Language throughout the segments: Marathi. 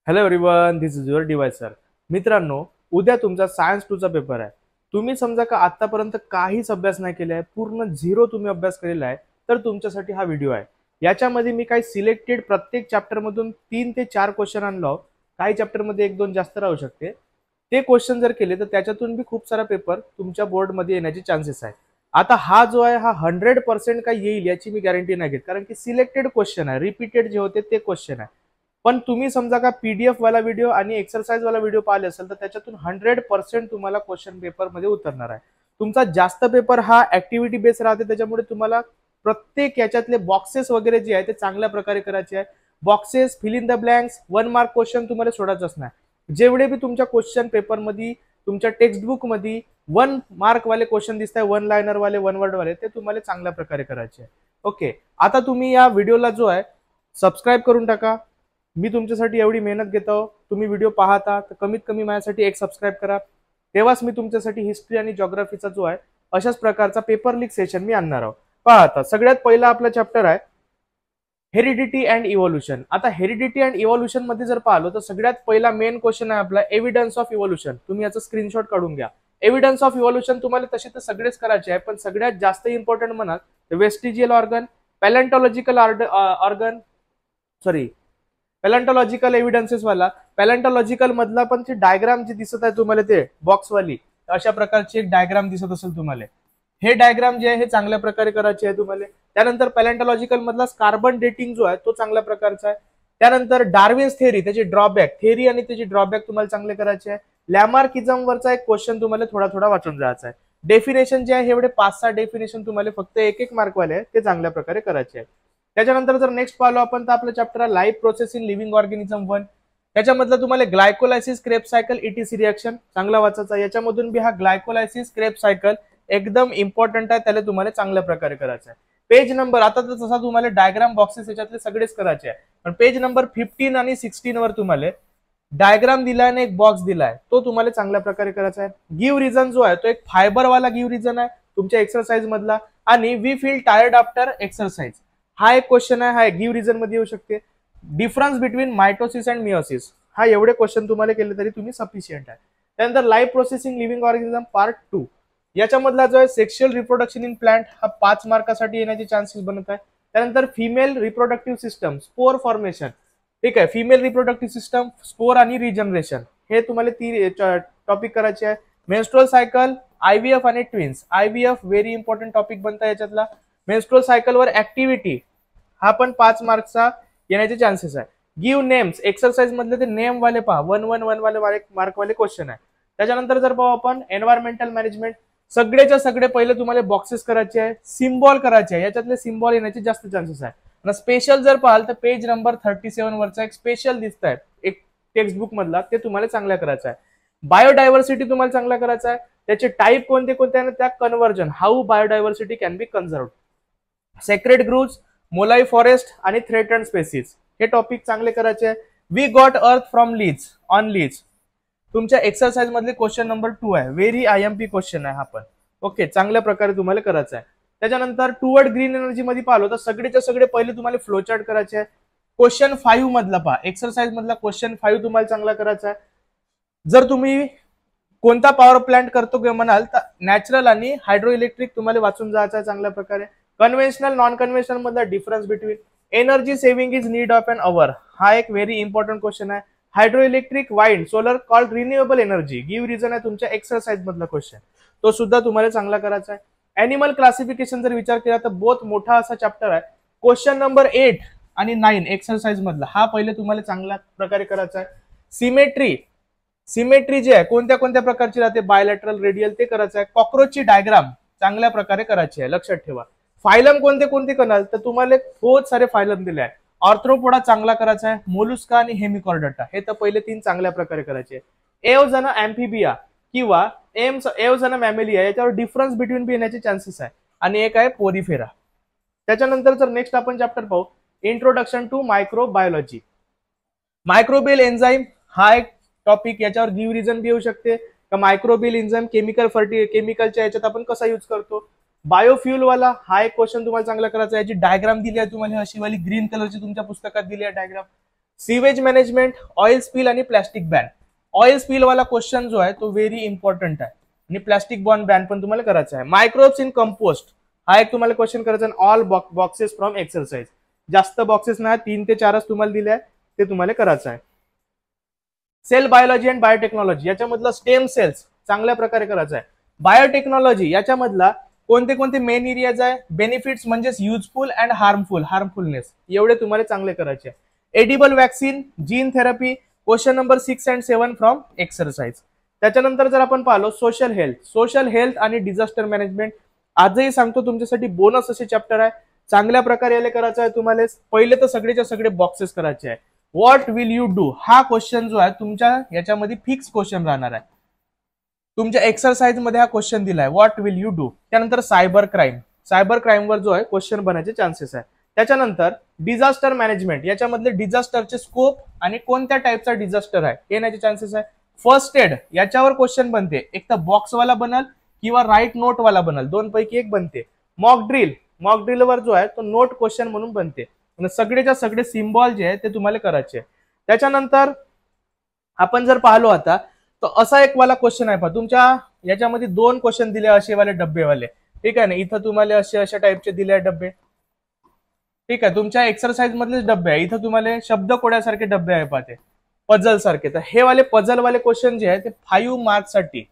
Hello everyone, this is your divisor. मित्रांनो, उद्या तुमचा सायन्स 2 चा पेपर आहे. तुम्ही समजा का आतापर्यंत काहीच अभ्यास नाही केला आहे, पूर्ण झिरो तुम्ही अभ्यास केलेला आहे, तर तुमच्यासाठी हा व्हिडिओ आहे. याच्यामध्ये मी काही सिलेक्टेड प्रत्येक चॅप्टर मधून 3 ते 4 क्वेश्चन आणलो. काही चॅप्टर मध्ये 1-2 जास्त राहू शकते. ते क्वेश्चन जर केले तर त्याच्यातून बी खूप सारा पेपर तुमच्या बोर्ड मध्ये येण्याचे चान्सेस आहे. आता हा जो आहे हा 100% काय येईल याची मी गॅरंटी नाही घेत, कारण की सिलेक्टेड क्वेश्चन आहे, रिपीटेड जे होते ते क्वेश्चन आहे. पण तुम्ही समजा का पीडीएफ वाला व्हिडिओ आणि एक्सरसाइज वाला व्हिडिओ पाहिले असेल तर त्याच्यातून 100% तुम्हाला क्वेश्चन पेपर मध्ये उतरणार आहे. तुमचा जास्त पेपर हा ऍक्टिव्हिटी बेस राहते, त्याच्यामुळे तुम्हाला प्रत्येक याच्यातले बॉक्सेस वगैरे जे आहे ते चांगल्या प्रकारे करायचे आहे. Boxes, fill in the blanks, 1 mark question तुम्हाला सोडायचंच नाही. जेवढे बी तुमच्या क्वेश्चन पेपर मध्ये तुमच्या टेक्स्ट बुक मध्ये 1 मार्क वाले क्वेश्चन दिसत आहे, 1 लाइनर वाले, 1 वर्ड वाले, ते तुम्हाला चांगल्या प्रकारे करायचे आहे. ओके, आता तुम्ही या व्हिडिओला जो आहे सबस्क्राईब करून टाका. मी तुमच्यासाठी एवढी मेहनत घेतो, तुम्ही व्हिडिओ पाहता तर कमीत कमी माझ्यासाठी एक सबस्क्राईब करा. तेव्हाच मी तुमच्यासाठी हिस्ट्री आणि जिओग्राफीचा जो आहे अशाच प्रकारचा पेपर लीक सेशन मी आणणार आहोत. पहा, आता सगळ्यात पहिला आपला चॅप्टर आहे हेरिडिटी अँड इव्होल्युशन. आता हेरिडिटी अँड इव्होल्युशन मध्ये जर पाहिलो तर सगळ्यात पहिला मेन क्वेश्चन आहे आपला एव्हिडन्स ऑफ इव्होल्युशन. तुम्ही याचा स्क्रीनशॉट काढून घ्या. एव्हिडन्स ऑफ इव्होल्युशन तुम्हाला तसे तर सगळेच करायचे आहे, पण सगळ्यात जास्त इम्पॉर्टंट म्हणाल तर vestigial organ, palaeontological organ, sorry palaeontological evidences वाला, पॅलेंटॉलॉजिकल मधला पण ती डायग्राम जी दिसत आहे तुम्हाला ते बॉक्स वाली, अशा प्रकारची एक डायग्राम दिसत असेल तुम्हाला. हे डायग्राम जे आहे हे चांगल्या प्रकारे करायचे आहे तुम्हाला. त्यानंतर पॅलेंटॉलॉजिकल मधला कार्बन डेटिंग जो आहे तो चांगल्या प्रकारचा आहे. त्यानंतर डार्विन्स थेअरी, त्याची ड्रॉबॅक थेअरी आणि त्याची ड्रॉबॅक तुम्हाला चांगले करायचे आहे. लॅमार्किझम वरचा एक क्वेश्चन तुम्हाला थोडा थोडा वाचून जायचा आहे. डेफिनेशन जे आहे एवढे 5-6 डेफिनेशन तुम्हाला फक्त 1-1 मार्क वाले आहे, ते चांगल्या प्रकारे करायचे आहे. त्याच्यानंतर जर नेक्स्ट पाहिलो आपण तर आपलं चॅप्टर आहे life process in living organism 1. त्याच्यामधलं तुम्हाला glycolysis, Krebs cycle, etc reaction चांगला वाचायचा. याच्यामधून बी हा ग्लायकोलायसिस, क्रेब्स सायकल एकदम इम्पॉर्टंट आहे, त्याला तुम्हाला चांगल्या प्रकारे करायचं आहे. पेज नंबर, आता तर तसा तुम्हाला डायग्राम बॉक्सेस याच्यातले सगळेच करायचे आहे, पण पेज नंबर 15 आणि 16 वर तुम्हाला डायग्राम दिलाय आणि एक बॉक्स दिलाय, तो तुम्हाला चांगल्या प्रकारे करायचा आहे. गिव्ह रिझन जो आहे तो एक फायबर वाला गिव्ह रिझन आहे तुमच्या एक्सरसाइज मधला, आणि we feel tired after exercise हा एक क्वेश्चन आहे, हा गिव्ह रिझन मध्ये येऊ शकते. Difference between mitosis and meiosis, हा एवढे क्वेश्चन तुम्हाला केले तरी तुम्ही सफिशियंट आहे. त्यानंतर life processing living organism part 2, याच्यामधला जो आहे सेक्शुअल रिप्रोडक्शन इन प्लांट, हा 5 मार्कासाठी येण्याचे चान्सेस बनत आहे. त्यानंतर female reproductive system, spore formation, ठीक आहे, फिमेल रिप्रोडक्टिव्ह सिस्टम, स्पोर आणि रिजनरेशन, हे तुम्हाला 3 टॉपिक करायचे आहे. मेन्स्ट्रुअल सायकल, आयव्हीएफ आणि twins. IVF very important topic बनता याच्यातला. मेन्स्ट्रुअल सायकल वर ऍक्टिव्हिटी, हा पण 5 मार्क्सचा येण्याचे चान्सेस आहे. गिव्ह नेम्स, एक्सरसाइज मधले ते नेम वाले पहा, 1-1 वाले मार्क वाले क्वेश्चन आहे. त्याच्यानंतर जर पाहू आपण एन्व्हायरमेंटल मॅनेजमेंट, सगळेच्या सगळे पहिले तुम्हाला बॉक्सेस करायचे आहे, सिम्बॉल करायचे आहे, याच्यातले सिम्बॉल येण्याचे जास्त चान्सेस आहे. स्पेशल जर पाहाल तर पेज नंबर 37 वरचा एक स्पेशल दिसत आहे एक टेक्स्ट बुक मधला, ते तुम्हाला चांगला करायचा आहे. बायोडायव्हर्सिटी तुम्हाला चांगला करायचा आहे, त्याचे टाईप कोणते कोणते आणि त्या conversion, how biodiversity can be conserved. Sacred groves, Molai forest आणि थ्रेटन्ड स्पेसिस, हे टॉपिक चांगले करायचे आहे. We got earth from lease on lease, तुमच्या एक्सरसाइज मधले क्वेश्चन नंबर 2 आहे, व्हेरी आयएमपी क्वेश्चन आहे हा पण. ओके, चांगल्या प्रकारे तुम्हाला करायचं आहे. त्याच्यानंतर टुवर्ड ग्रीन एनर्जी मध्ये पाहिलो तर सगळेच्या सगळे पहिले तुम्हाला फ्लोचार्ट करायचे आहे. क्वेश्चन 5 मधला पहा, एक्सरसाइज मधला क्वेश्चन 5 तुम्हाला चांगला करायचा आहे. जर तुम्ही कोणता पॉवर प्लांट करतो म्हणाल तर नॅचरल आणि हायड्रो इलेक्ट्रिक तुम्हाला वाचून जायचं आहे चांगल्या प्रकारे. कन्व्हेन्शनल नॉन कन्व्हेन्शनल मधला difference between. Energy saving is need of an hour, हा एक व्हेरी इंपॉर्टंट क्वेश्चन आहे. Hydro electric, wind, solar called renewable energy, give reason आहे तुमच्या एक्सरसाइज मधला क्वेश्चन, तो सुद्धा तुम्हाला चांगला करायचा आहे. एनिमल क्लासिफिकेशन जर विचार केला तर बहुत मोठा असा चॅप्टर आहे. क्वेश्चन नंबर 8 आणि 9 एक्सरसाइज मधला, हा पहिले तुम्हाला चांगल्या प्रकारे करायचा आहे. सिमेट्री, सिमेट्री जे आहे कोणत्या कोणत्या प्रकारची राहते, बायलॅटरल, रेडियल, ते करायचं आहे. कॉक्रोचची डायग्राम चांगल्या प्रकारे करायची आहे, लक्षात ठेवा. फायलम कोणते कोणते कराल तर तुम्हाला बहुत सारे फायलम दिले आहे. ऑर्थ्रोपोडा चांगला करायचा आहे. मोलुस्का आणि हेमिकॉर्डेटा, हे तर पहिले 3 चांगल्या प्रकारे करायचे. एवजना अँफिबिया किंवा एवजना मॅमेलिया, याच्यावर डिफरन्स बिटवीन बी येण्याचे चान्सेस आहे. आणि एक आहे पोरिफेरा. त्याच्यानंतर जर नेक्स्ट आपण चॅप्टर पाहू introduction to microbiology. Microbial enzyme हा एक टॉपिक, याच्यावर गिव्ह रिझन बी येऊ शकते का मायक्रोबियल एन्झाईम केमिकलच्या याच्यात आपण कसा यूज करतो. बायोफ्युल वाला हा एक क्वेश्चन तुम्हाला चांगला करायचा आहे. याची डायग्राम दिली आहे तुम्हाला, अशी वाली ग्रीन कलरची तुमच्या पुस्तकात दिली आहे diagram. Sewage management, oil spill आणि प्लॅस्टिक बॅन. ऑइल स्पिल वाला क्वेश्चन जो आहे तो व्हेरी इम्पॉर्टंट आहे आणि प्लॅस्टिक बॅन पण तुम्हाला करायचं आहे. मायक्रोब्स इन कंपोस्ट हा एक तुम्हाला क्वेश्चन करायचा आहे. ऑल बॉक्सेस फ्रॉम एक्सरसाइज, जास्त बॉक्सेस नाही, 3 ते 4च तुम्हाला दिले आहे, ते तुम्हाला करायचं आहे. सेल बायोलॉजी अँड बायोटेक्नॉलॉजी याच्यामधलं स्टेम सेल्स चांगल्या प्रकारे करायचं आहे. बायोटेक्नॉलॉजी याच्यामधला कोणते कोणते मेन एरियाज आहे, बेनिफिट्स म्हणजेच युजफुल अँड हार्मफुलनेस, एवढे तुम्हाला चांगले करायचे आहे. Edible vaccine, gene therapy, question number 6 and 7 from exercise. त्याच्यानंतर जर आपण पाहिलो सोशल हेल्थ आणि डिझास्टर मॅनेजमेंट, आजही सांगतो तुमच्यासाठी बोनस असे चॅप्टर आहे, चांगल्या प्रकारे याला करायचं आहे तुम्हाला. पहिले तर सगळेच्या सगळे बॉक्सेस करायचे आहे. व्हॉट विल यू डू हा क्वेश्चन जो आहे तुमच्या याच्यामध्ये फिक्स क्वेश्चन राहणार आहे. तुमच्या एक्सरसाइज मध्ये हा क्वेश्चन दिलाय, व्हॉट विल यू डू. त्यानंतर सायबर क्राईम वर जो आहे क्वेश्चन बनायचे चान्सेस आहे. त्याच्यानंतर डिझास्टर मॅनेजमेंट, याच्यामधले डिझास्टरचे स्कोप आणि कोणत्या टाईपचा डिझास्टर आहे येण्याचे चान्सेस आहे. फर्स्ट एड याच्यावर क्वेश्चन बनते, एक तर बॉक्सवाला बनल किंवा राईट नोट वाला बनल, दोन पैकी एक बनते. मॉक ड्रिल वर जो आहे तो नोट क्वेश्चन म्हणून बनते. सगळेच्या सगळे सिम्बॉल जे आहे ते तुम्हाला करायचे. त्याच्यानंतर आपण जर पाहिलो आता तर असा एक वाला क्वेश्चन आहे पहा, तुमच्या याच्यामध्ये 2 क्वेश्चन दिले असे वाले डब्बेवाले, ठीक आहे ना. इथं तुम्हाला असे अशा टाईपचे दिले डब्बे, ठीक आहे. तुमच्या एक्सरसाइज मधलेच डब्बे आहे. इथं तुम्हाला शब्द कोड्यासारखे डब्बे आहे पाहते, पझल सारखे. तर हे वाले पझल वाले क्वेश्चन जे आहे ते 5 मार्क्स साठी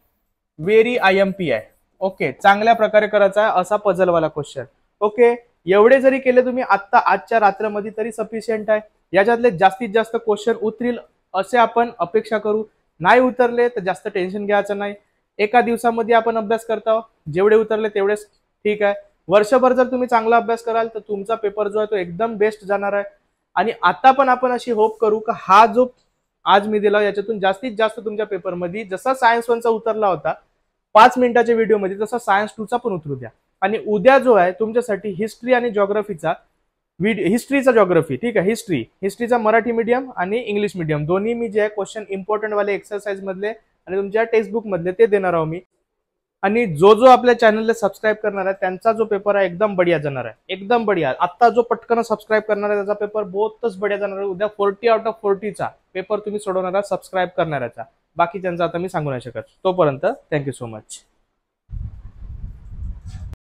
व्हेरी IMP आहे. ओके, चांगल्या प्रकारे करायचा आहे असा पझल वाला क्वेश्चन. ओके, एवढे जरी केले तुम्ही आजच्या रात्रमध्ये तरी सफिशियंट आहे. याच्यातले जास्तीत जास्त क्वेश्चन उतरील असे आपण अपेक्षा करू. नाही उतरले तर जास्त टेन्शन घ्यायचं नाही. एका दिवसामध्ये आपण अभ्यास करता, जेवढे उतरले तेवढेच ठीक आहे. वर्षभर जर तुम्ही चांगला अभ्यास कराल तर तुमचा पेपर जो आहे तो एकदम बेस्ट जाणार आहे. आणि आता पण आपण अशी होप करू का हा जो आज मी दिला याच्यातून जास्तीत जास्त तुमच्या पेपरमध्ये जसा सायन्स 1चा उतरला होता 5 मिनिटाच्या व्हिडिओमध्ये, तसा सायन्स 2चा पण उतरू द्या. आणि उद्या जो आहे तुमच्यासाठी हिस्ट्री आणि जॉग्राफीचा जॉग्राफी, ठीक आहे, हिस्ट्रीचा मराठी मीडियम आणि इंग्लिश मीडियम दोन्ही मी जे आहे क्वेश्चन इम्पॉर्टंट वाले एक्सरसाइज मधले आणि तुमच्या टेक्स्ट बुक मधले ते देणार आहोत मी. आणि जो आपल्या चॅनलला सबस्क्राईब करणार आहे त्यांचा जो पेपर आहे एकदम बढिया जाणार आहे, एकदम बढिया. आता जो पटकन सबस्क्राईब करणार आहे त्याचा पेपर बहुतच बढिया जाणार आहे. उद्या 40 out of 40चा पेपर तुम्ही सोडवणार आहात सबस्क्राईब करणाऱ्याचा. बाकीच्यांचा आता मी सांगू नाही शकत. तोपर्यंत थँक्यू सो मच.